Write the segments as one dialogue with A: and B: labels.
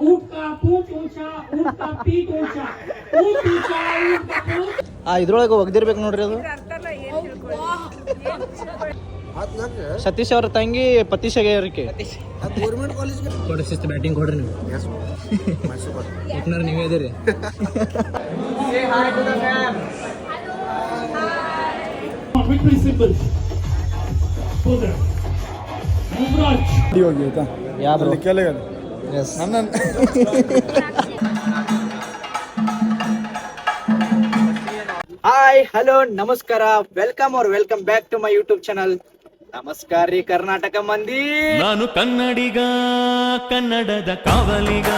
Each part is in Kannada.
A: ऊंट का पूंछ ऊंचा, ऊंट का पीठ ऊंचा, ऊंट ऊंचा, ऊंट का पूंछ.
B: ಇದ್ರೊಳಗೆ ಒಗ್ದಿರ್ಬೇಕು ನೋಡ್ರಿ ಅದು. ಸತೀಶ್ ಅವ್ರ ತಂಗಿ ಪತೀಶಗೆ ಗೌರ್ಮೆಂಟ್ ಕಾಲೇಜ್ ಕೊಡ್ರಿ ಶಿಸ್ತು ಬ್ಯಾಟಿಂಗ್ ಕೊಡ್ರಿ ನೀವು. ನೀವೇ ಇದೀರಿ.
A: Victory symbols. Poser. Yuvraj.
C: ಹೋಗಿ ಆಯ್ತಾ
B: ಯಾ ಬ್ರೋ?
C: ಕೇಳಿಗಲ್ಲ
B: ಎಸ್. ಹಾಯ್ ಹಲೋ ನಮಸ್ಕಾರ, welcome back to my YouTube channel. ನಮಸ್ಕಾರ ರೀ ಕರ್ನಾಟಕ ಮಂದಿ.
D: ನಾನು ಕನ್ನಡಿಗ, ಕನ್ನಡದ ಕಾವಲಿಗ.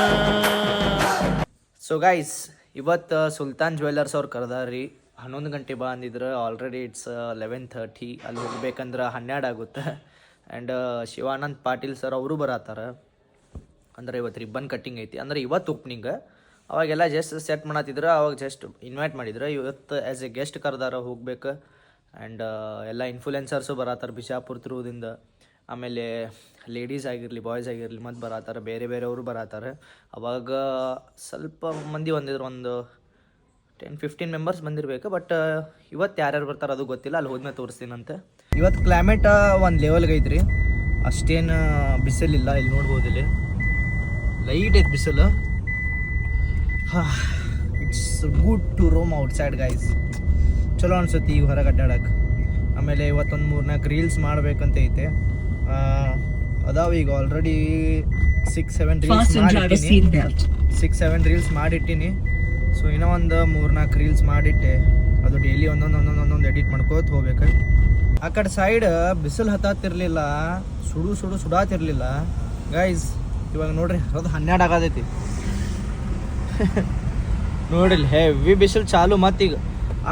B: ಸೊ ಗೈಸ್, ಇವತ್ತು ಸುಲ್ತಾನ್ ಜ್ಯುವೆಲ್ಲರ್ಸ್ ಅವ್ರು ಕರೆದಾರ್ರಿ. 11 ಗಂಟೆ ಬಾ ಅಂದಿದ್ರು. Already it's 11:30. ಅಲ್ಲಿ ಹೋಗ್ಬೇಕಂದ್ರೆ 12 ಆಗುತ್ತೆ. ಆ್ಯಂಡ್ ಶಿವಾನಂದ್ ಪಾಟೀಲ್ ಸರ್ ಅವರು ಬರತ್ತಾರ. ಅಂದ್ರೆ ಇವತ್ತು ರಿಬ್ಬನ್ ಕಟ್ಟಿಂಗ್ ಐತಿ, ಅಂದ್ರೆ ಇವತ್ತು ಓಪನಿಂಗ್. ಅವಾಗೆಲ್ಲ ಜಸ್ಟ್ ಸೆಟ್ ಮಾಡತ್ತಿದ್ರು, ಅವಾಗ ಜಸ್ಟ್ ಇನ್ವೈಟ್ ಮಾಡಿದ್ರು. ಇವತ್ತು ಆ್ಯಸ್ ಎ ಗೆಸ್ಟ್ ಕರೆದಾರ, ಹೋಗ್ಬೇಕು. ಆ್ಯಂಡ್ ಎಲ್ಲ ಇನ್ಫ್ಲುಯೆನ್ಸರ್ಸು ಬರತ್ತಾರೆ ಬಿಜಾಪುರ ಥ್ರೂದಿಂದ. ಆಮೇಲೆ ಲೇಡೀಸ್ ಆಗಿರಲಿ, ಬಾಯ್ಸ್ ಆಗಿರಲಿ ಮತ್ತು ಬರತ್ತಾರೆ, ಬೇರೆಯವರು ಬರತ್ತಾರೆ. ಅವಾಗ ಸ್ವಲ್ಪ ಮಂದಿ ಬಂದಿದ್ರು, ಒಂದು 10-15 ಮೆಂಬರ್ಸ್ ಬಂದಿರಬೇಕು. ಬಟ್ ಇವತ್ತು ಯಾರ್ಯಾರು ಬರ್ತಾರೆ ಅದು ಗೊತ್ತಿಲ್ಲ, ಅಲ್ಲಿ ಹೋದ್ಮೇಲೆ ತೋರಿಸ್ತೀನಂತೆ. ಇವತ್ತು ಕ್ಲೈಮೇಟ್ ಒಂದು ಲೆವೆಲ್ಗೆ ಐತ್ರಿ, ಅಷ್ಟೇನು ಬಿಸಿಲಿಲ್ಲ. ಇಲ್ಲಿ ನೋಡ್ಬೋದು, ಇಲ್ಲಿ ಲೈಟ್ ಐತೆ ಬಿಸಿಲು. It's good to roam outside guys. ಚಲೋ ಅನ್ಸುತ್ತೆ ಈಗ ಹೊರಗೆ ಅಡ್ಡಾಡಕ್ಕೆ. ಆಮೇಲೆ ಇವತ್ತೊಂದು 3-4 ರೀಲ್ಸ್ ಮಾಡ್ಬೇಕಂತ ಐತೆ. ಅದಾವ ಈಗ ಆಲ್ರೆಡಿ 6-7 ರೀಲ್ಸ್ ಮಾಡಿಟ್ಟಿನಿ. ಸೊ ಇನ್ನೂ ಒಂದು 3-4 ರೀಲ್ಸ್ ಮಾಡಿಟ್ಟೆ. ಅದು ಡೈಲಿ ಒಂದೊಂದು ಎಡಿಟ್ ಮಾಡ್ಕೋತ ಹೋಗ್ಬೇಕು. ಆ ಕಡೆ ಸೈಡ್ ಬಿಸಿಲು ಹತ್ತಾತಿರ್ಲಿಲ್ಲ, ಸುಡಾತಿರ್ಲಿಲ್ಲ ಗೈಸ್. ಇವಾಗ ನೋಡ್ರಿ, ಅದು 12 ಆಗತೈತಿ. ನೋಡಿಲ್ಲ, ಹೆವಿ ಬಿಸಿಲು ಚಾಲು ಮತ್ತೀಗ.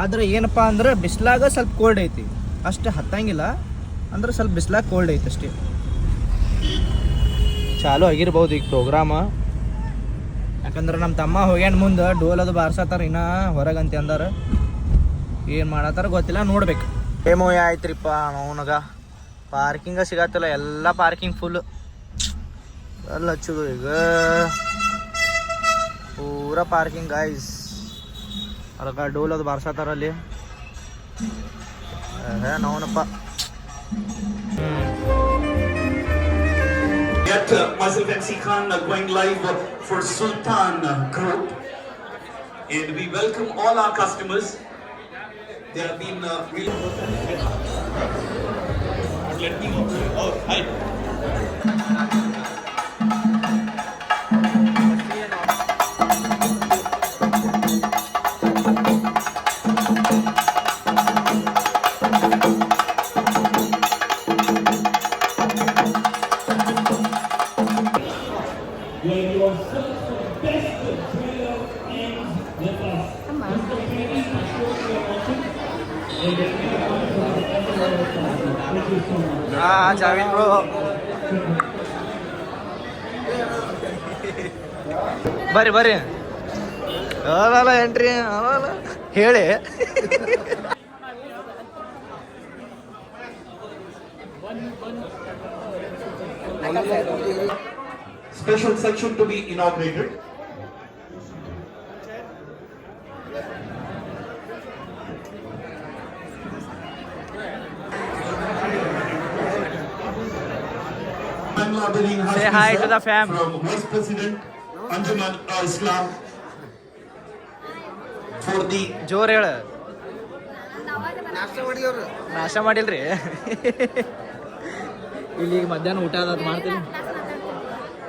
B: ಆದ್ರೆ ಏನಪ್ಪ ಅಂದ್ರೆ ಬಿಸಿಲಾಗ ಸ್ವಲ್ಪ ಕೋಲ್ಡ್ ಐತಿ, ಅಷ್ಟೇ ಹತ್ತಂಗಿಲ್ಲ. ಅಂದ್ರೆ ಸ್ವಲ್ಪ ಬಿಸಿಲಾಗ ಕೋಲ್ಡ್ ಐತಿ ಅಷ್ಟೇ. ಚಾಲು ಆಗಿರ್ಬೋದು ಈಗ ಪ್ರೋಗ್ರಾಮ. ಯಾಕಂದ್ರೆ ನಮ್ಮ ತಮ್ಮ ಹೋಗ್ಯಾನ ಮುಂದೆ, ಡೋಲ್ ಅದು ಬಾರ್ಸತ್ತಾರ ಇನ್ನೂ ಹೊರಗಂತೆ ಅಂದಾರ. ಏನು ಮಾಡತ್ತಾರ ಗೊತ್ತಿಲ್ಲ, ನೋಡ್ಬೇಕು. ಏಮೋಯ ಆಯ್ತ್ರಿಪ್ಪ ಅವನಾಗ ಪಾರ್ಕಿಂಗ ಸಿಗತ್ತಿಲ್ಲ, ಎಲ್ಲ ಪಾರ್ಕಿಂಗ್ ಫುಲ್. ಎಲ್ಲ ಹಚ್ಚುದು ಈಗ ಪೂರ ಪಾರ್ಕಿಂಗ್ ಗೈಸ್. ಅದಕ್ಕೆ ಡೋಲ್ ಅದು ಬಾರ್ಸತ್ತಾರ ಅಲ್ಲಿ. ನಾವನಪ್ಪ
E: Myself MC Khan going live for Sultan Group, and we welcome all our customers. They have been really. Let me know. Oh, hi.
B: Javed bro. ಬರ್ರಿ ಅಲ್ಲ ಎಂಟ್ರಿ ಅಲ್ಲ ಹೇಳಿ.
E: Special section to be inaugurated.
B: Say hi to the fam.
E: From Vice President Anjuman Islam for the
B: ಜೋರ್ ಹೇಳ. ನಾಷ್ಟ ಮಾಡಿಲ್ರಿ. ಇಲ್ಲಿ ಈಗ ಮಧ್ಯಾಹ್ನ ಊಟ ಅದ ಮಾಡ್ತೀನಿ.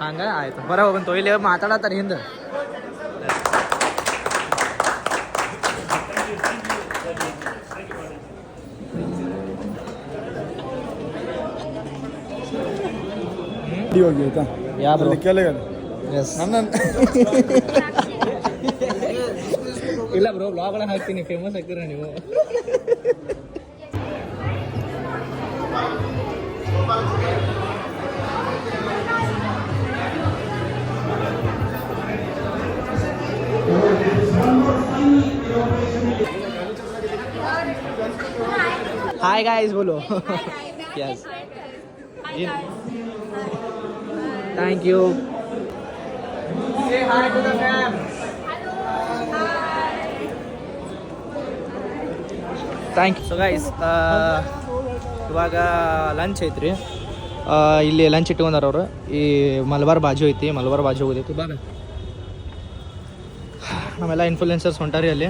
B: ಹಂಗ ಆಯ್ತು, ಬರ ಹೋಗಂತ. ಇಲ್ಲಿ ಮಾತಾಡತ್ತಾರ ಹಿಂದೆ.
C: ಹೋಗಿ ಆಯ್ತಾ
B: ಯಾ ಬ್ರೋ?
C: ಕೇಳಿಗಲ್ಲ
B: ಎಸ್. ಇಲ್ಲ ಬ್ರೋ, ಬ್ಲಾಗ್ ಒಳಗೆ ಹಾಕ್ತೀನಿ, ಫೇಮಸ್ ಆಗ್ತೀರ ನೀವು. हाय गाइस बोलो. Yes, thank you. Thank you. So guys ಇವಾಗ ಲಂಚ್ ಐತ್ರಿ. ಇಲ್ಲಿ ಲಂಚ್ ಇಟ್ಕೊಂಡಾರ ಅವರು. ಈ ಮಲಬಾರ್ ಬಾಜು ಐತಿ, ಮಲಬಾರ್ ಬಾಜು ಹೋಗೋದೈತಿ. ಬಾಗ ನಮ್ಮೆಲ್ಲ ಇನ್ಫ್ಲುಯೆನ್ಸರ್ಸ್ ಹೊಂಟಾರಿ ಅಲ್ಲಿ.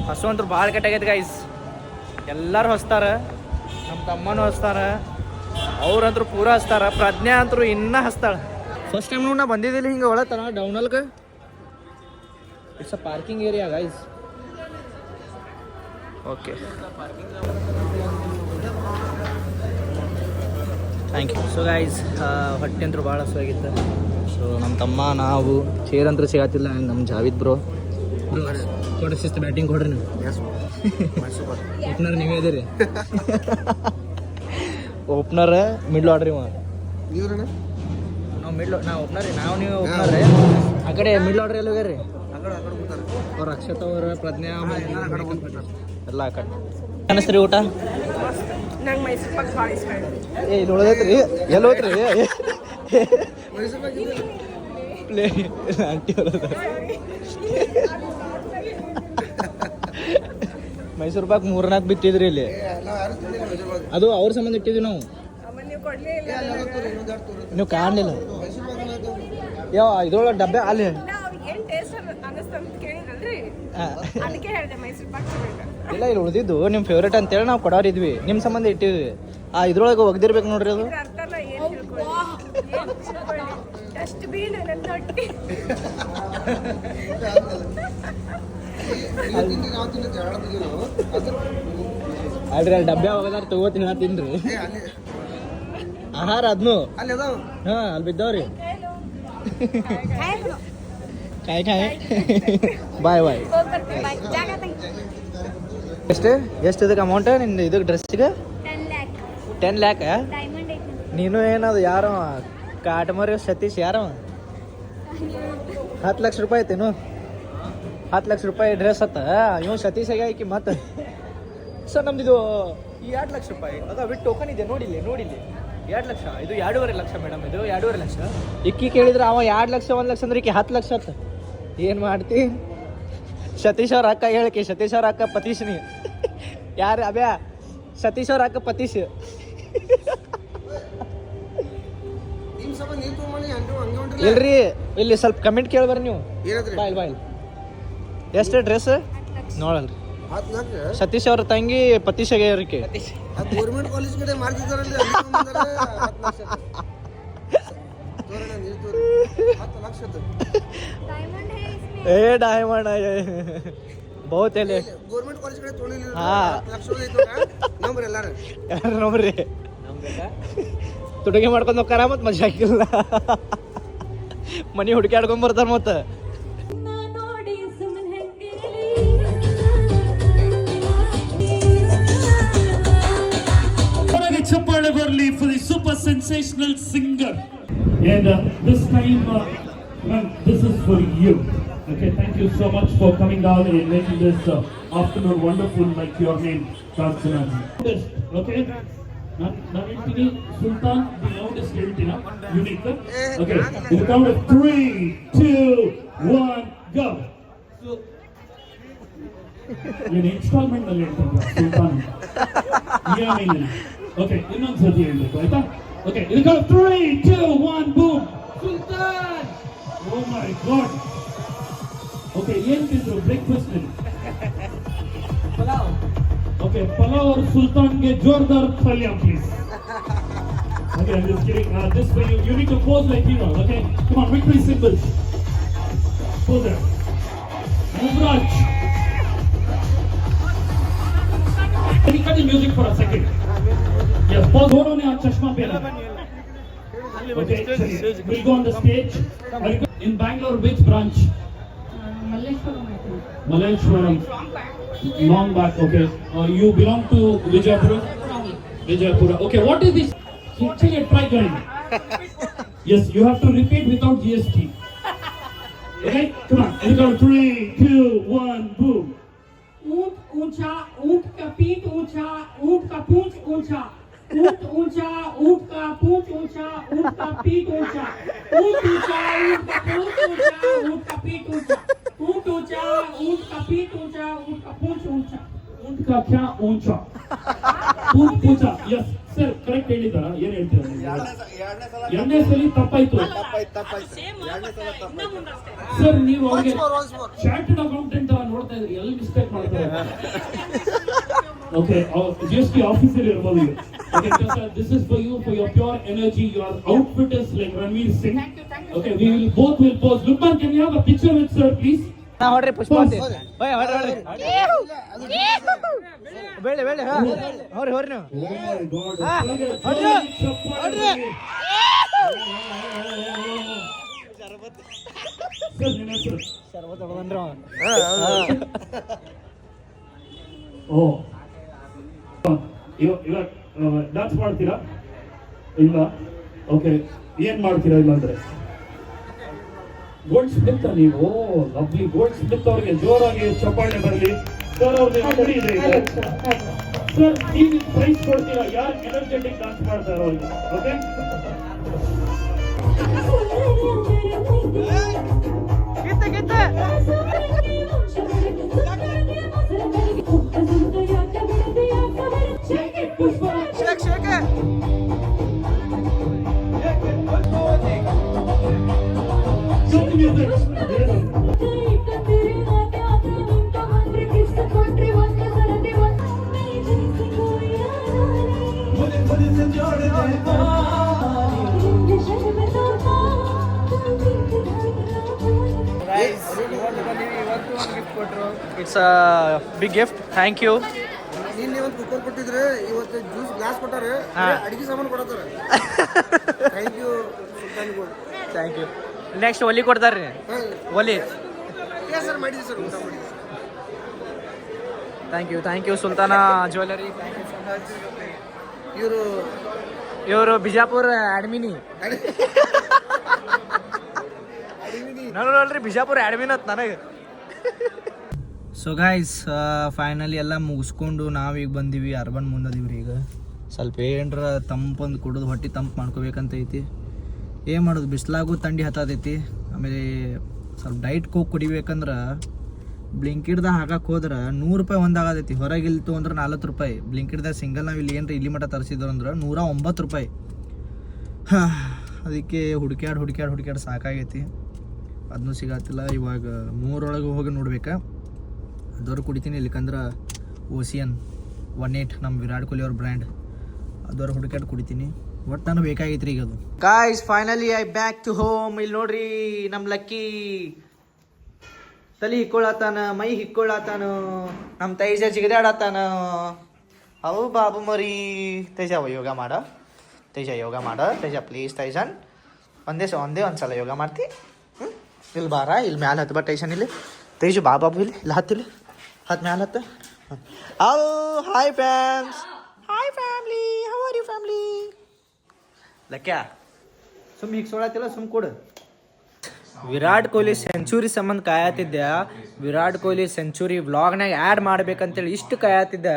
B: ಹಸು ಅಂತೂ ಭಾಳ ಕೆಟ್ಟಾಗೈತಿ ಗೈಸ್. ಎಲ್ಲರೂ ಹಸ್ತಾರ, ನಮ್ಮ ತಮ್ಮನೂ ಹಸ್ತಾರ, ಅವ್ರಂತರೂ ಪೂರ ಹಸ್ತಾರ. ಪ್ರಜ್ಞಾ ಅಂತರೂ ಇನ್ನೂ ಹಸ್ತಾಳ. ಫಸ್ಟ್ ಟೈಮ್ ನಾ ಬಂದಿದ್ದಿಲ್ಲ ಹಿಂಗೆ ಒಳತನ ಡೌನಲ್ಗೆ. It's a parking area guys. Okay thank you. So guys ಹೊಟ್ಟೆ ಅಂತೂ ಭಾಳ ಹಸುವಾಗಿತ್ತು. ಸೊ ನಮ್ಮ ತಮ್ಮ ನಾವು ಚೇರ್ ಅಂತೂ ಸಿಗತ್ತಿಲ್ಲ. ನಮ್ಮ ಜಾವಿದ್ ಬ್ರೋ ಕೊಡ್ರಿ ಶಿಸ್ತು ಬ್ಯಾಟಿಂಗ್ ಕೊಡ್ರಿ ನೀವು. ಓಪನರ್ ನೀವೇ ಇದೀರಿ. ಓಪನರ್ ಮಿಡ್ಲ್ ಆರ್ಡ್ರಿ ನಾವು ನಾವು ಓಪನರ್ ರೀ. ನೀವು ಓಪನರ್ ರೀ. ಆ ಕಡೆ ಮಿಡ್ಲ್ ಆರ್ಡ್ರ್ ಎಲ್ಲ ಹೋಗ್ಯಾರ ರೀ. ಅವ್ರು ಅಕ್ಷತ ಅವ್ರ ಪ್ರಜ್ಞಾ ಎಲ್ಲ ಆ ಕಡೆ. ಅನ್ನಿಸ್ತೀರಿ ಊಟ?
F: ನಂಗೆ ಮೈಸೂರು ಪಾಕ್ ಭಾಳ ಇಷ್ಟ.
B: ಇಲ್ಲಿ ಉಳ್ದೈತ್ರಿ. ಎಲ್ಲಿ ಹೋತ್ರಿ? ಪ್ಲೇ ಆಂಟಿ ಮೈಸೂರು ಪಾಕ್ 3-4 ಬಿತ್ತಿದ್ರಿ ಇಲ್ಲಿ. ಅದು ಅವ್ರ ಸಂಬಂಧ ಇಟ್ಟಿದ್ವಿ ನಾವು. ನೀವು ಕಾಣಲಿಲ್ಲ. ಯಾವ ಇದ್ರೊಳಗೆ ಡಬ್ಬೆ ಅಲ್ಲಿ ಇಲ್ಲ ಇಲ್ಲಿ ಉಳಿದಿದ್ದು ನಿಮ್ಮ ಫೇವ್ರೇಟ್ ಅಂತೇಳಿ ನಾವು ಕೊಡೋರಿದ್ವಿ. ನಿಮ್ಮ ಸಂಬಂಧ ಇಟ್ಟಿದ್ವಿ. ಇದ್ರೊಳಗೆ ಒಗ್ದಿರ್ಬೇಕು ನೋಡ್ರಿ ಅದು. ಅಲ್ರಿ ಅಲ್ಲಿ ಡಬ್ಬೆ ಹೋಗೋದಾರ ತಗೋತೀನಿ ನಾ ತಿನ್ರಿ. ಆಹಾರ ಅದ್ನು ಹಾಂ ಅಲ್ಲಿ ಬಿದ್ದವ್ರಿ. ಕಾಯಿ ಕಾಯಿ ಬಾಯ್ ಬಾಯ್. ಎಷ್ಟು ಇದಕ್ಕೆ ಅಮೌಂಟ್ ನಿಂದು ಇದಕ್ಕೆ ಡ್ರೆಸ್ಸಿಗೆ? 10 ಲ್ಯಾಕ್. ನೀನು ಏನದು ಯಾರೋ ಕಾಟಮರಿ ಸತೀಶ್ ಯಾರವ? 10 ಲಕ್ಷ ರೂಪಾಯಿ ಐತೇನು? 10 ಲಕ್ಷ ರೂಪಾಯಿ ಡ್ರೆಸ್ ಅತ್ತ ಇವ್ ಸತೀಶ್ ಆಗಿ ಮತ್ತೆ. ಸರ್ ನಮ್ದಿದು 2 ಲಕ್ಷ ರೂಪಾಯಿ ಅದ ಬಿಟ್ಟು ಟೋಕನ್ ಇದೆ ನೋಡಿಲ್ಲಿ 2 ಲಕ್ಷ. ಇದು 2.5 ಲಕ್ಷ ಮೇಡಮ್. ಇದು 2.5 ಲಕ್ಷ. ಇಕ್ಕಿ ಕೇಳಿದ್ರೆ ಅವ 2 ಲಕ್ಷ 1 ಲಕ್ಷ ಅಂದ್ರೆ ಈಕೆ 10 ಲಕ್ಷ ಅತ್ತ. ಏನು ಮಾಡ್ತಿ? ಸತೀಶ್ ಅವ್ರ ಅಕ್ಕ ಹೇಳಿಕೆ. ಸತೀಶ್ ಅವ್ರ ಅಕ್ಕ ಪತೀಶ್ನಿ. ಯಾರು ಅಬ್ಯಾ? ಸತೀಶ್ ಅವ್ರ ಅಕ್ಕ ಪತೀಶ್. ಇಲ್ರಿ ಇಲ್ಲಿ ಸ್ವಲ್ಪ ಕಮೆಂಟ್ ಕೇಳ್ಬಾರ ನೀವು. ಬಾಯ್ ಎಷ್ಟು ಡ್ರೆಸ್ ನೋಡಲ್ರಿ. ಸತೀಶ್ ಅವ್ರ ತಂಗಿ ಪತೀಶಗೆ ಅವ್ರಿಗೆ
C: ಗೌರ್ಮೆಂಟ್ ಕಾಲೇಜ್ ಕಡೆ ಮಾಡ್ತಿದ್ದಾರಲ್ರಿ.
B: ಏ ಡೈಮಂಡ್ ಬಹುತ್ ಎಲೆ
C: ಗೌರ್ಮೆಂಟ್ ಕಾಲೇಜ್ ಕಡೆ ತೊಳಿಲಿಲ್ಲ.
B: ನೋಡ್ರಿ ತುಡುಗೆ ಮಾಡ್ಕೊಂಡು ಹೋಗ್ತಾರ. ಮತ್ತೆ ಮಜಾ ಹಾಕಿಲ್ಲ. ಮನಿ ಹುಡುಕಾಡ್ಕೊಂಡ್ ಬರ್ತಾರ. ಮತ್ತೆ
A: ಚಪ್ಪಾಳೆ ಬರಲಿ for the super sensational singer. And this time, ma'am, this is for you. Okay, thank you so much for coming down and making this afternoon wonderful, like your name, Kancana. Okay, now ಹೇಳ್ತೀನಿ ಸುಲ್ತಾನ್ the loudest ಹೇಳ್ತೀರಾ unique. Okay, in the count of 3, 2, 1, go. ಏನು ಇನ್ಸ್ಟಾಲ್ಮೆಂಟ್ ನಲ್ಲಿ ಹೇಳ್ತೀನಿ ಸುಲ್ತಾನ್. ಓಕೆ ಇನ್ನೊಂದು ಸತಿ ಹೇಳ್ಬೇಕು ಆಯ್ತಾ? ಓಕೆ ಇದು 3, 2, 1 ಬೂಮ್. ಸುಲ್ತಾನ್. ಓ ಮೈ ಗಾಡ್. ಓಕೆ ಏನ್ ತಿಂದ್ರು ಬ್ರೇಕ್ಫಾಸ್ಟ್ ನಲ್ಲಿ? ಪಲಾವ್. ಓಕೆ ಪಲಾವ್ और ಸುಲ್ತಾನ್ಗೆ ಜೋರ್ದಾರ್ ಪಲ್ಯ please. Okay I'm just kidding. This way you need to pose like hero. Okay, come on, victory symbols. Pose there. Mubraj. Can you cut the music for a second? Yes, pause. दोनों ने आज चश्मा पहना. Okay, we'll go on the stage. In Bangalore, which branch? Malleshwaram. Long back. Okay. You belong to Vijayapura? Vijayapura. Okay, what is this? Try going. Yes, you have to repeat without GST. Okay, come on. In the 3, 2, 1, boom. ऊंट ऊंचा, ऊंट का पीठ ऊंचा, ऊंट का पूंछ ऊंचा. ऊंट ऊंचा, ऊंट का पूंछ ऊंचा, ऊंट का पीठ ऊंचा. ऊंट ऊंचा, ऊंट का पूंछ ऊंचा क्या ऊंचा पूछा यस सर करेक्ಟ್ ಹೇಳಿದಾರಾ ಏನು ಹೇಳ್ತೀರಾ ಎರಡನೇ ಸಲ ತಪ್ಪಾಯ್ತು ಸರ್ ನೀವು ಅವ್ರಿಗೆ ಚಾರ್ಟರ್ಡ್ ಅಕೌಂಟೆಂಟ್ ನೋಡ್ತಾ ಇದ್ರಿ ಎಲ್ಲಿ ಮಿಸ್ಟೇಕ್ ಮಾಡ್ತಾರೆ ಓಕೆ ಜಿಎಸ್ಟಿ ಆಫೀಸರ್ ಇರಬಹುದು okay sir this is for you for your pure energy your outfit is like Ranveer Singh okay we will both will pose Lukman can you have a picture with sir please
B: ನಾ ಹೊಡ್ರಿ ಪುಷ್ಪಾಂತಿ ಹೊಯ್ ಹೊಡ್ರಿ ಬೇಡ ಬೇಡ ಹೊರಿ ಹೊರಿ ನೀವು ಶರಬತ್ ಹೊಡೆದನ್ರಿ
A: ಓ ಇವಾಗ ಡಾನ್ಸ್ ಮಾಡ್ತೀರಾ ಇಲ್ಲ ಓಕೆ ಏನ್ ಮಾಡ್ತೀರಾ ಇಲ್ಲ ಅಂದ್ರೆ ಗೋಲ್ಡ್ ಸ್ಮಿತ್ ನೀವು ಲವ್ಲಿ ಗೋಲ್ಡ್ ಸ್ಮಿತ್ ಅವ್ರಿಗೆ ಜೋರಾಗಿ ಚಪ್ಪಾಳೆ ಬರಲಿ ಸರ್ ಅವ್ರಿಗೆ ಅಂಗಡಿ ಇದೆ ಸರ್ ನೀವು ಪ್ರೈಸ್ ಕೊಡ್ತೀರಾ ಯಾರು ಎನರ್ಜೆಟಿಕ್ ಡಾನ್ಸ್ ಮಾಡ್ತಾರೋ ಅವ್ರಿಗೆ okay
B: it's a big gift thank you
C: ನಿನ್ನೆ ಒಂದು ಕುಕ್ಕರ್ ಕೊಟ್ಟಿದ್ರೆ ಇವತ್ತು ಜ್ಯೂಸ್ ಗ್ಲಾಸ್ ಕೊಟ್ಟಾರೆ ಅಡಿಗೆ ಸಾಮಾನು ಕೊಡತ್ತಾರೆ thank you
B: thank you next ಒಲಿ ಕೊಡ್ತಾರೆ ರೀ ಒಲಿ
C: ಸರ್ ಮಾಡಿದ್ವಿ ಸರ್ ಊಟ ಮಾಡಿದ್ವಿ
B: ಥ್ಯಾಂಕ್ ಯು ಸುಲ್ತಾನ ಜ್ಯುವೆಲರಿ ಇವರು ಬಿಜಾಪುರ ಅಡ್ಮಿನಿ ನೋಡ್ರಿ ಬಿಜಾಪುರ ಅಡ್ಮಿನ್ ಅಂತ ನನಗೆ ಸೊ ಗಾಯ್ಸ್ ಫೈನಲಿ ಎಲ್ಲ ಮುಗಿಸ್ಕೊಂಡು ನಾವೀಗ ಬಂದೀವಿ ಅರ್ಬನ್ ಮುಂದದೀವ್ರಿ ಈಗ ಸ್ವಲ್ಪ ಏನರ ತಂಪೊಂದು ಕುಡಿದು ಹೊಟ್ಟೆ ತಂಪು ಮಾಡ್ಕೋಬೇಕಂತ ಐತಿ ಏನು ಮಾಡೋದು ಬಿಸಿಲಾಗೂ ಥಂಡಿ ಹತ್ತದೈತಿ ಆಮೇಲೆ ಸ್ವಲ್ಪ ಡೈಟ್ ಕೋಕ್ ಕುಡಿಬೇಕಂದ್ರೆ ಬ್ಲಿಂಕಿಡ್ದಾಗ ಹಾಕಕ್ಕೆ ಹೋದ್ರೆ $100 ಒಂದಾಗತೈತಿ ಹೊರಗೆ ಇಲ್ತು ಅಂದ್ರೆ $40 ಬ್ಲಿಂಕಿಡ್ದಾಗ ಸಿಂಗಲ್ ನಾವು ಇಲ್ಲಿ ಏನರ ಇಲ್ಲಿ ಮಟ್ಟ ತರಿಸಿದ್ರು ಅಂದ್ರೆ $109 ಅದಕ್ಕೆ ಹುಡುಕ್ಯಾಡ್ ಸಾಕಾಗೈತಿ ಅದನ್ನೂ ಸಿಗತ್ತಿಲ್ಲ ಇವಾಗ 3 ಒಳಗೆ ಹೋಗಿ ನೋಡ್ಬೇಕಾ ಅದವ್ರು ಕುಡಿತೀನಿ ಇಲ್ಲಿಕಂದ್ರೆ ಓಸಿಯನ್ 18 ನಮ್ಮ ವಿರಾಟ್ ಕೊಹ್ಲಿ ಅವ್ರ ಬ್ರ್ಯಾಂಡ್ ಅದವ್ರು ಹುಡುಕಾಡ್ ಕುಡಿತೀನಿ ಒಟ್ಟು ನಾನು ಬೇಕಾಗಿತ್ತು ಈಗ ಅದು guys finally I back to home ಇಲ್ಲಿ ನೋಡ್ರಿ ನಮ್ಮ ಲಕ್ಕಿ ತಲೆ ಹಿಕ್ಕೊಳತಾನ ಮೈ ಹಿಕ್ಕೊಳತಾನ ನಮ್ಮ ತೈಜ ಜಿಗದಾಡತಾನ ಅವು ಬಾಬು ಮರಿ ತೈಜ ಯೋಗ ಮಾಡ ತೈಜ ಪ್ಲೀಸ್ ತೈಜನ್ ಒಂದೇ ಒಂದು ಸಲ ಯೋಗ ಮಾಡ್ತಿ ಇಲ್ಲಿ ಬಾರ ಇಲ್ಲಿ ಮ್ಯಾಲೆ ಹತ್ತು ಬಾ ಟೈಷನ್ ಇಲ್ಲಿ ತೈಜು ಬಾಬು ಇಲ್ಲಿ ಹತ್ತಿಲ್ಲಿ ಹತ್ತು ಮ್ಯಾಲೆ ಹತ್ತು hello hi fams hi family how are you family ಲಕ್ಯ ಸುಮ್ ಹೀಗೆ ಸೋಳತ್ತಿಲ್ಲ ಸುಮ್ ಕೊಡು ವಿರಾಟ್ ಕೊಹ್ಲಿ ಸೆಂಚುರಿ ಸಂಬಂಧ ಕಾಯತ್ತಿದ್ದೆ ವಿರಾಟ್ ಕೊಹ್ಲಿ ಸೆಂಚುರಿ ವ್ಲಾಗ್ನಾಗ ಆ್ಯಡ್ ಮಾಡ್ಬೇಕಂತೇಳಿ ಇಷ್ಟು ಕಾಯತ್ತಿದ್ದೆ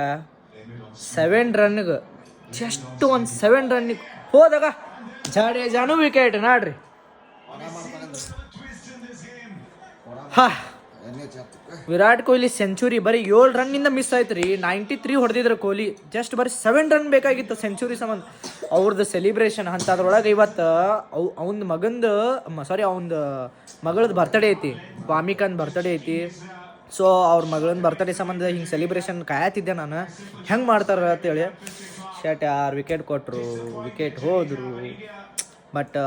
B: 7 ರನ್ಗೆ ಜಸ್ಟ್ ಒಂದು 7 ರನ್ನಿಗೆ ಹೋದಾಗ ಜಡೇಜಾನು ವಿಕೆಟ್ ನೋಡ್ರಿ ವಿರಾಟ್ ಕೊಹ್ಲಿ ಸೆಂಚುರಿ ಬರೀ 7 ರನ್ನಿಂದ ಮಿಸ್ ಆಯ್ತು ರೀ 93 ಹೊಡೆದಿದ್ರು ಕೊಹ್ಲಿ ಜಸ್ಟ್ ಬರೀ 7 ರನ್ ಬೇಕಾಗಿತ್ತು ಸೆಂಚುರಿ ಸಂಬಂಧ ಅವ್ರದ್ದು ಸೆಲಿಬ್ರೇಷನ್ ಅಂತ ಅದ್ರೊಳಗೆ ಇವತ್ತು ಅವನ ಮಗಳದ್ದು ಬರ್ತಡೇ ಐತಿ ವಾಮಿಕಾನ್ ಬರ್ತಡೇ ಐತಿ ಸೊ ಅವ್ರ ಮಗಳನ್ನ ಬರ್ತಡೇ ಸಂಬಂಧ ಹಿಂಗೆ ಸೆಲಿಬ್ರೇಷನ್ ಕಾಯತ್ತಿದ್ದೆ ನಾನು ಹೆಂಗೆ ಮಾಡ್ತಾರೆ ಅಂತೇಳಿ ಶಟ್ ಯಾರು ವಿಕೆಟ್ ಕೊಟ್ಟರು ವಿಕೆಟ್ ಹೋದರು ಬಟ್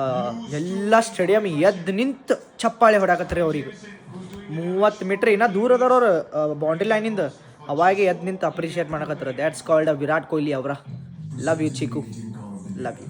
B: ಎಲ್ಲ ಸ್ಟೇಡಿಯಮ್ ಎದ್ದು ನಿಂತು ಚಪ್ಪಾಳೆ ಹೊಡಾಕತ್ತಾರೆ ಅವ್ರಿಗೆ 30 ಮೀಟ್ರ್ ಇನ್ನೂ ದೂರ ಅದಾರ ಅವ್ರು ಬೌಂಡ್ರಿ ಲೈನಿಂದ ಅವಾಗೆ ಎದ್ದು ನಿಂತು ಅಪ್ರಿಷಿಯೇಟ್ ಮಾಡಕತ್ತಾರೆ ದ್ಯಾಟ್ಸ್ ಕಾಲ್ಡ್ ವಿರಾಟ್ ಕೊಹ್ಲಿ ಅವರ love you Chikku love you